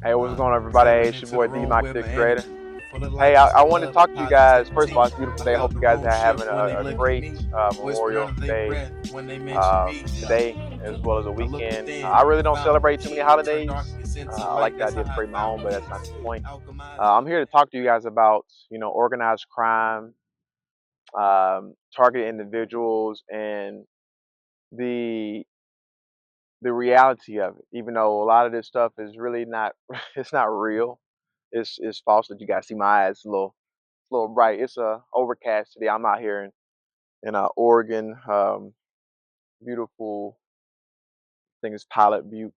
Hey, what's going on, everybody? Hey, it's your boy D Mike, the creator. Hey, I want to talk to you guys. First of all, it's a beautiful day. I hope you guys are having a great Memorial Day today, as well as a weekend. I really don't celebrate too many holidays. I like the idea to create my own, but that's not the point. I'm here to talk to you guys about, organized crime, targeted individuals, and the the reality of it. Even though a lot of this stuff is really not, it's not real. It's false. That you guys see my eyes a little bright. It's overcast today. I'm out here in Oregon. Beautiful. I think it's Pilot Butte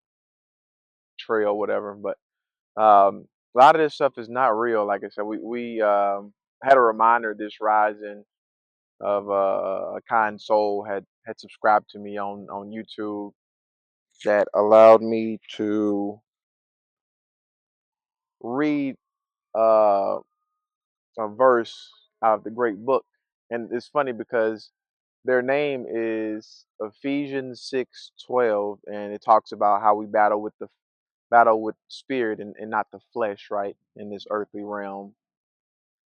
Trail, whatever. But a lot of this stuff is not real. Like I said, we had a reminder. This rising of a kind soul had subscribed to me on YouTube that allowed me to read uh, a verse out of the great book. And it's funny because their name is Ephesians 6:12, and it talks about how we battle with spirit and not the flesh, right, in this earthly realm.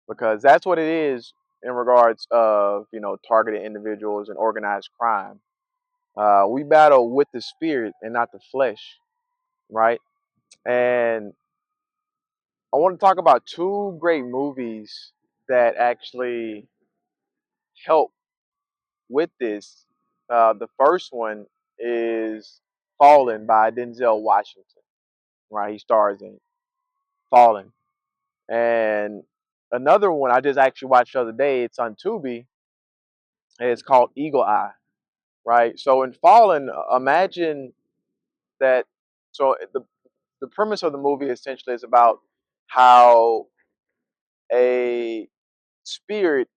Because that's what it is in regards of, targeted individuals and organized crime. We battle with the spirit and not the flesh, right? And I want to talk about two great movies that actually help with this. The first one is Fallen by Denzel Washington, right? He stars in Fallen. And another one I just actually watched the other day, it's on Tubi, and it's called Eagle Eye, right? So in Fallen, imagine that. So the premise of the movie essentially is about how a spirit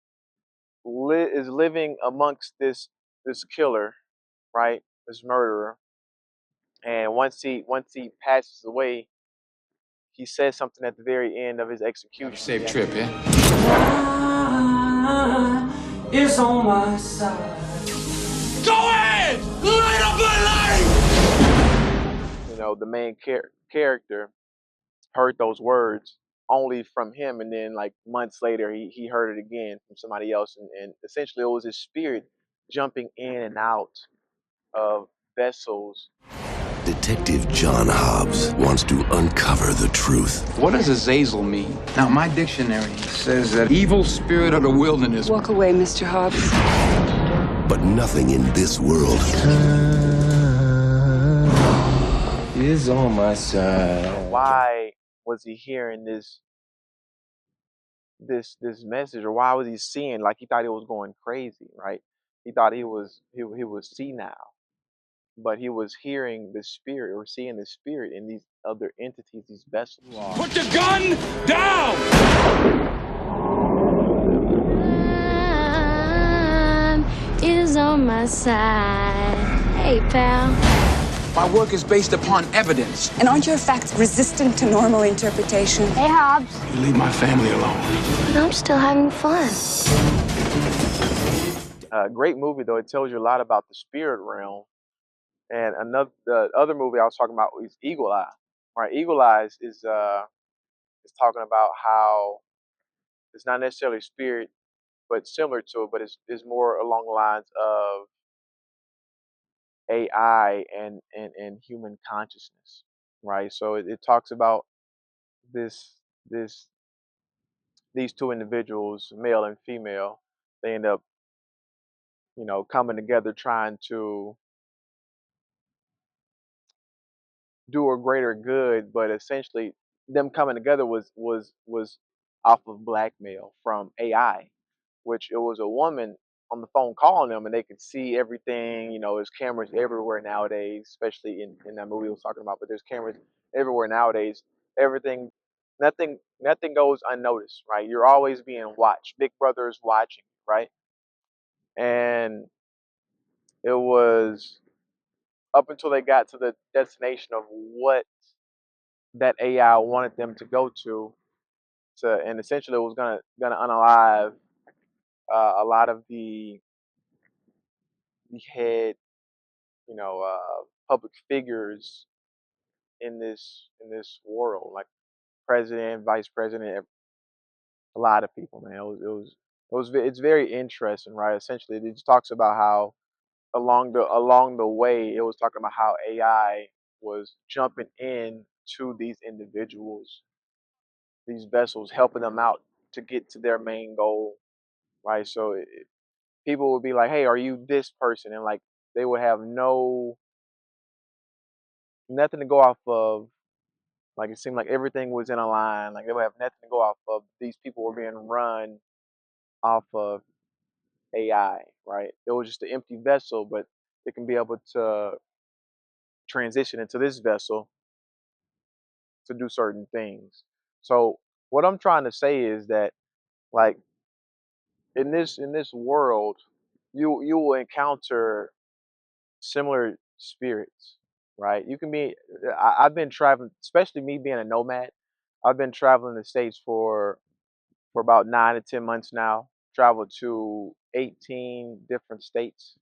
is living amongst this killer, right? This murderer, and once he passes away, he says something at the very end of his Have a execution. safe trip, yeah? Is on my side. Go ahead! Light up my life! The main character heard those words only from him, and then like months later, he heard it again from somebody else, and essentially it was his spirit jumping in and out of vessels. Detective John Hobbs wants to uncover the truth. What does Azazel mean? Now, my dictionary says that evil spirit of the wilderness. Walk away, Mr. Hobbs. But nothing in this world Is on my side. Why was he hearing this message, or why was he seeing, like, he thought he was going crazy, right? He thought he was senile, but he was hearing the spirit or seeing the spirit in these other entities, these vessels. Put the gun down! Time is on my side. Hey, pal. My work is based upon evidence. And aren't your facts resistant to normal interpretation? Hey, Hobbs. You leave my family alone. But I'm still having fun. Great movie though. It tells you a lot about the spirit realm. And the other movie I was talking about is Eagle Eye. Right, Eagle Eyes is talking about how it's not necessarily spirit, but similar to it, but it's more along the lines of AI and human consciousness, right? So it talks about this this these two individuals, male and female. They end up, coming together trying to do a greater good, but essentially them coming together was off of blackmail from AI, which it was a woman on the phone calling them, and they could see everything. There's cameras everywhere nowadays, especially in that movie I was talking about. But there's cameras everywhere nowadays. Everything, nothing goes unnoticed, right? You're always being watched. Big Brother is watching, right? And it was up until they got to the destination of what that AI wanted them to go and essentially it was gonna unalive a lot of the head, public figures in this world, like president, vice president, a lot of people, man. It's very interesting, right? Essentially, it just talks about how along the way, it was talking about how AI was jumping in to these individuals, these vessels, helping them out to get to their main goal, right? So people would be like, "Hey, are you this person?" And like they would have nothing to go off of. Like it seemed like everything was in a line. Like they would have nothing to go off of. These people were being run off of AI, right? It was just an empty vessel, but it can be able to transition into this vessel to do certain things. So what I'm trying to say is that like in this world, you will encounter similar spirits, right? You can be I've been traveling, especially me being a nomad. I've been traveling the states for about 9 to 10 months now. Traveled to 18 different states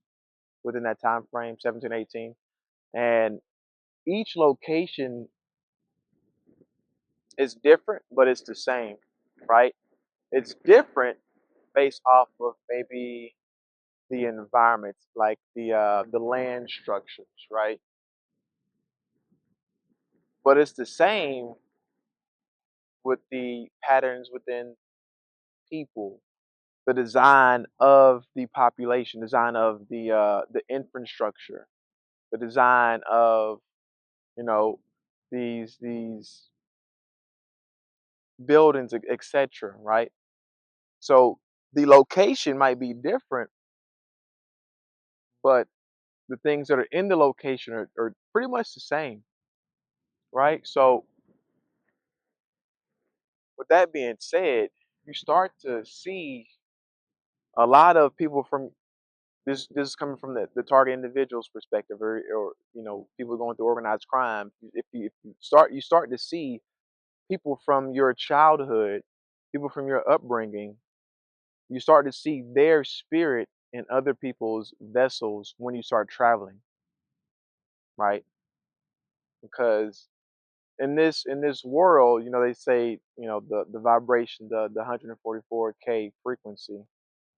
within that time frame, 17, 18. And each location is different, but it's the same, right? It's different based off of maybe the environment, like the land structures, right? But it's the same with the patterns within people, the design of the population, design of the infrastructure, the design of you know these buildings, etc. Right? So the location might be different, but the things that are in the location are pretty much the same, right? So with that being said, you start to see a lot of people from this is coming from the target individual's perspective, or people going through organized crime. If you start to see people from your childhood, people from your upbringing, you start to see their spirit in other people's vessels when you start traveling, right? Because in this world, they say, the vibration, the 144K frequency,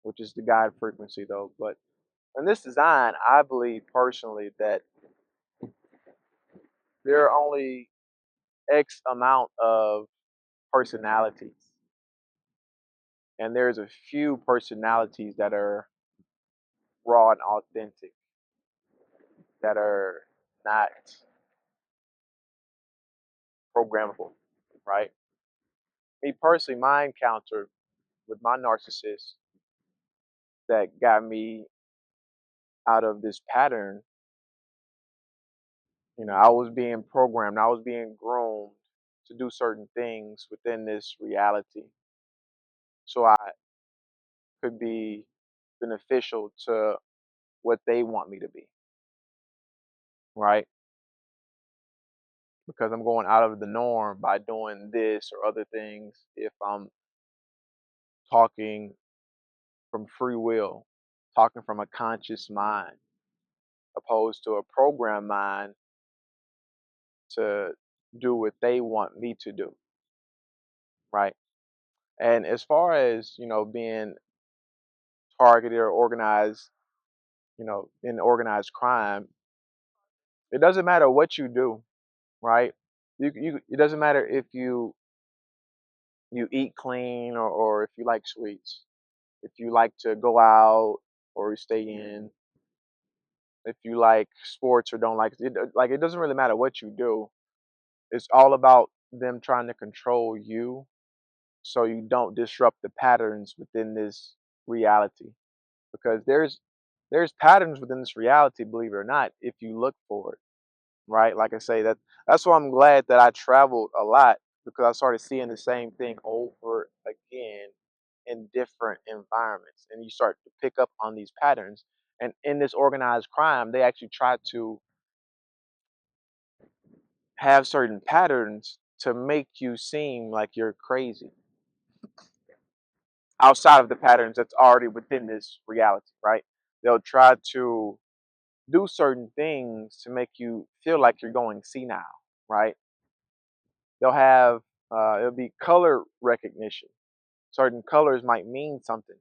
which is the guide frequency though. But in this design, I believe personally that there are only X amount of personalities, and there's a few personalities that are raw and authentic, that are not programmable, right? Me personally, my encounter with my narcissist that got me out of this pattern, I was being programmed, I was being groomed to do certain things within this reality so I could be beneficial to what they want me to be, right? Because I'm going out of the norm by doing this or other things if I'm talking from free will, talking from a conscious mind, opposed to a programmed mind to do what they want me to do, right? And as far as, being targeted or organized, in organized crime, it doesn't matter what you do, right? It doesn't matter if you eat clean, or if you like sweets, if you like to go out or stay in, if you like sports or don't like it. Like it doesn't really matter what you do. It's all about them trying to control you so you don't disrupt the patterns within this reality, because there's patterns within this reality, believe it or not, if you look for it, right? Like I say, that's why I'm glad that I traveled a lot, because I started seeing the same thing over again in different environments, and you start to pick up on these patterns. And in this organized crime, they actually try to have certain patterns to make you seem like you're crazy outside of the patterns that's already within this reality, right? They'll try to do certain things to make you feel like you're going senile, right? They'll have it'll be color recognition. Certain colors might mean something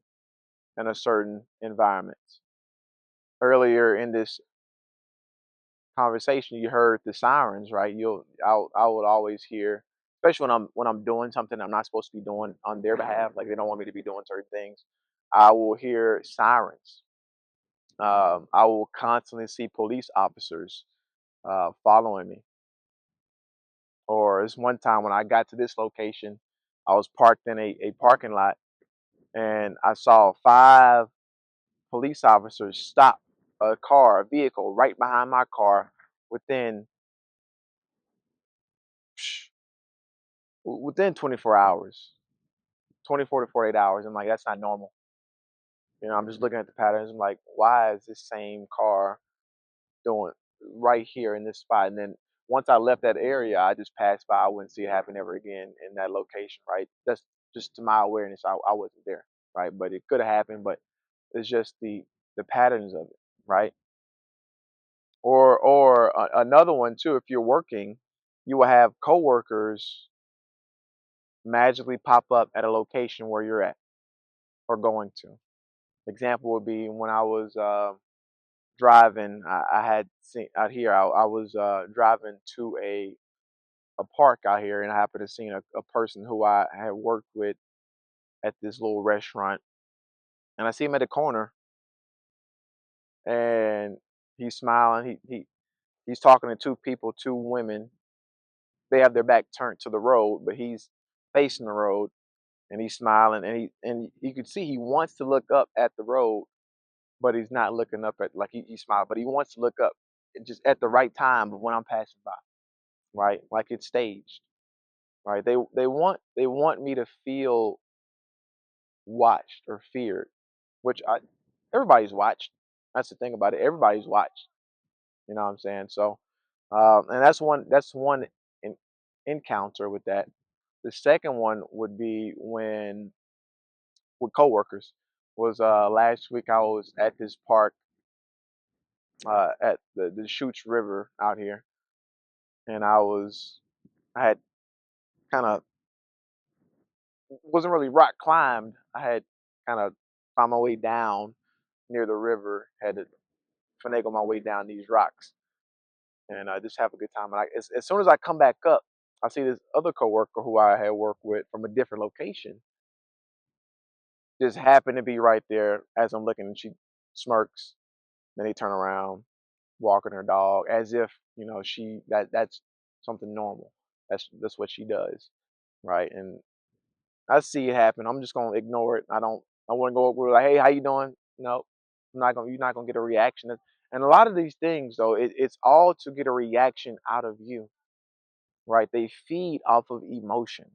in a certain environment. Earlier in this conversation, you heard the sirens, right? I would always hear, especially when I'm doing something I'm not supposed to be doing on their behalf, like they don't want me to be doing certain things. I will hear sirens. I will constantly see police officers following me. Or this one time when I got to this location, I was parked in a parking lot and I saw five police officers stop a vehicle right behind my car within within 24 hours, 24 to 48 hours. I'm like, that's not normal. I'm just looking at the patterns. I'm like, why is this same car doing right here in this spot? And then once I left that area, I just passed by. I wouldn't see it happen ever again in that location, right? That's just to my awareness. I wasn't there, right? But it could have happened, but it's just the patterns of it, right? Or another one too. If you're working, you will have coworkers magically pop up at a location where you're at or going to. Example would be when I was driving. I had seen out here. I was driving to a park out here, and I happened to see a person who I had worked with at this little restaurant, and I see him at the corner, and he's smiling. He's talking to two people, two women. They have their back turned to the road, but he's facing the road, and he's smiling, and you could see he wants to look up at the road, but he's not looking up at like he smiled, but he wants to look up just at the right time of when I'm passing by, right? Like it's staged, right? They want me to feel watched or feared, which everybody's watched. That's the thing about it. Everybody's watched. You know what I'm saying? So, and that's one in, encounter with that. The second one would be when with coworkers was last week I was at this park at the Chutes River out here, and I had kind of wasn't really rock climbed. I had kind of found my way down near the river, had to finagle my way down these rocks, and just have a good time. And as soon as I come back up, I see this other coworker who I had worked with from a different location just happened to be right there as I'm looking, and she smirks. Then they turn around, walking her dog, as if that's something normal. That's what she does, right? And I see it happen. I'm just gonna ignore it. I want to go over like, hey, how you doing? No, I'm not gonna. You're not gonna get a reaction. And a lot of these things, though, it's all to get a reaction out of you, right? They feed off of emotion.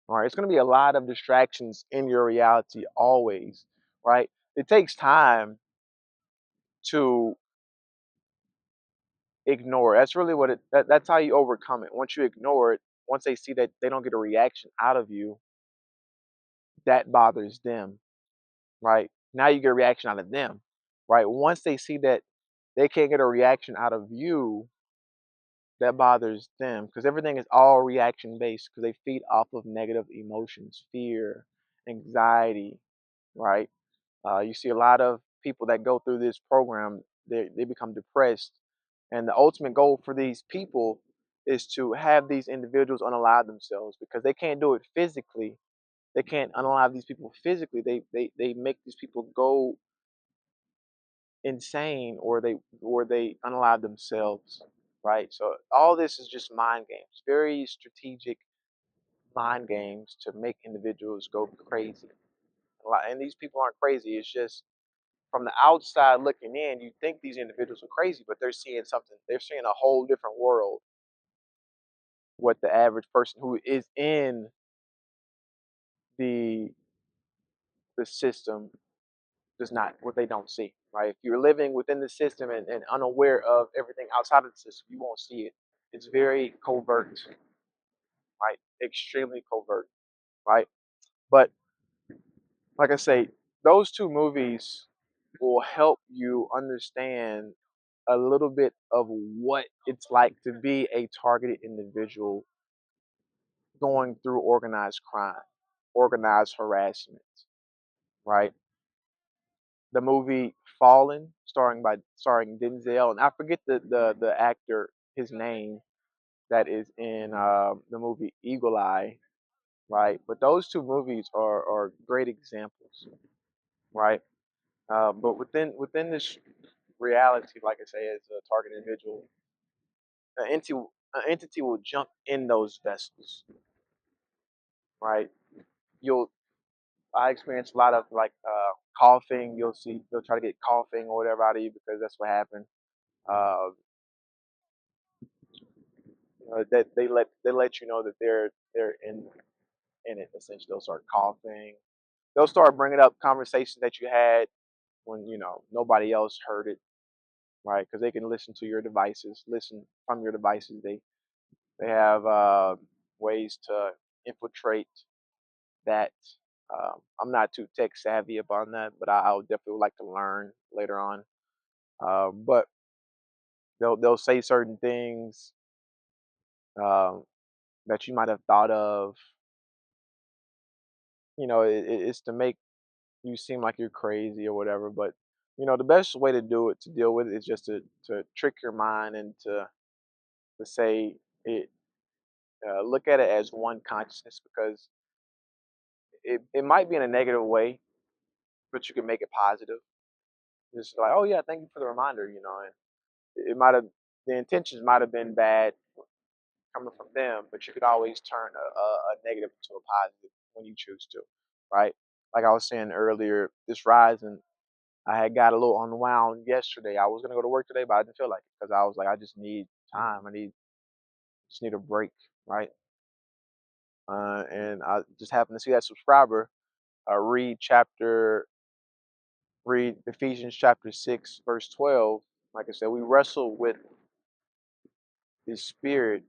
All right, it's gonna be a lot of distractions in your reality always, right? It takes time to ignore. That's really what that's how you overcome it. Once you ignore it, once they see that they don't get a reaction out of you, that bothers them, right? Now you get a reaction out of them, right? Once they see that they can't get a reaction out of you, that bothers them because everything is all reaction based because they feed off of negative emotions, fear, anxiety, right? You see a lot of people that go through this program, they become depressed. And the ultimate goal for these people is to have these individuals unalive themselves because they can't do it physically. They can't unalive these people physically. They make these people go insane or they unalive themselves, right? So all this is just mind games, very strategic mind games to make individuals go crazy. And these people aren't crazy. It's just from the outside looking in, you think these individuals are crazy, but they're seeing something. They're seeing a whole different world. What the average person who is in the the system does not, what they don't see, right? If you're living within the system and unaware of everything outside of the system, you won't see it. It's very covert, right? Extremely covert, right? But like I say, those two movies will help you understand a little bit of what it's like to be a targeted individual going through organized crime, organized harassment, right? The movie Fallen, starring Denzel, and I forget the actor his name that is in the movie Eagle Eye, right? But those two movies are great examples, right? But within this reality, like I say, as a target individual, an entity will jump in those vessels, right? You'll I experience a lot of like coughing. You'll see they'll try to get coughing or whatever out of you because that's what happened. Uh, that they let you know that they're in it. Essentially, they'll start coughing. They'll start bringing up conversations that you had when nobody else heard it, right? Because they can listen to your devices, listen from your devices. They have ways to infiltrate that. I'm not too tech savvy upon that, but I'll definitely would like to learn later on. But they'll say certain things um, that you might have thought of. It's to make you seem like you're crazy or whatever. But the best way to do it to deal with it is just to trick your mind and to say it. Look at it as one consciousness because it might be in a negative way, but you can make it positive. Just like, oh yeah, thank you for the reminder. And it might have the intentions might have been bad coming from them, but you could always turn a negative into a positive when you choose to, right? Like I was saying earlier, this rising, I had got a little unwound yesterday. I was gonna go to work today, but I didn't feel like it because I was like, I just need time. Just need a break, right? And I just happened to see that subscriber read Ephesians chapter 6, verse 12. Like I said, we wrestle with the spirit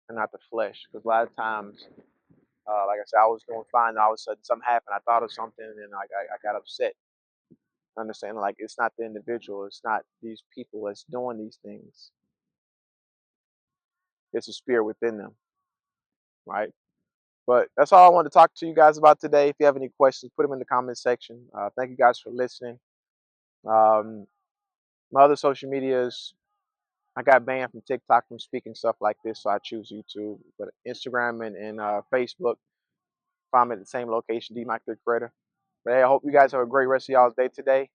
and not the flesh. Because a lot of times, like I said, I was doing fine, and all of a sudden something happened. I thought of something, and I got upset. Understand, like it's not the individual, it's not these people that's doing these things. It's a spirit within them, right? But that's all I wanted to talk to you guys about today. If you have any questions, put them in the comment section. Thank you guys for listening. Um, my other social medias, I got banned from TikTok from speaking stuff like this, so I choose YouTube. But Instagram and Facebook, find me at the same location, D Mike the Creator. But hey, I hope you guys have a great rest of y'all's day today.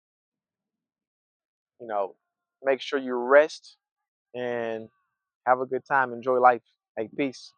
You know, make sure you rest and have a good time. Enjoy life. Hey, peace.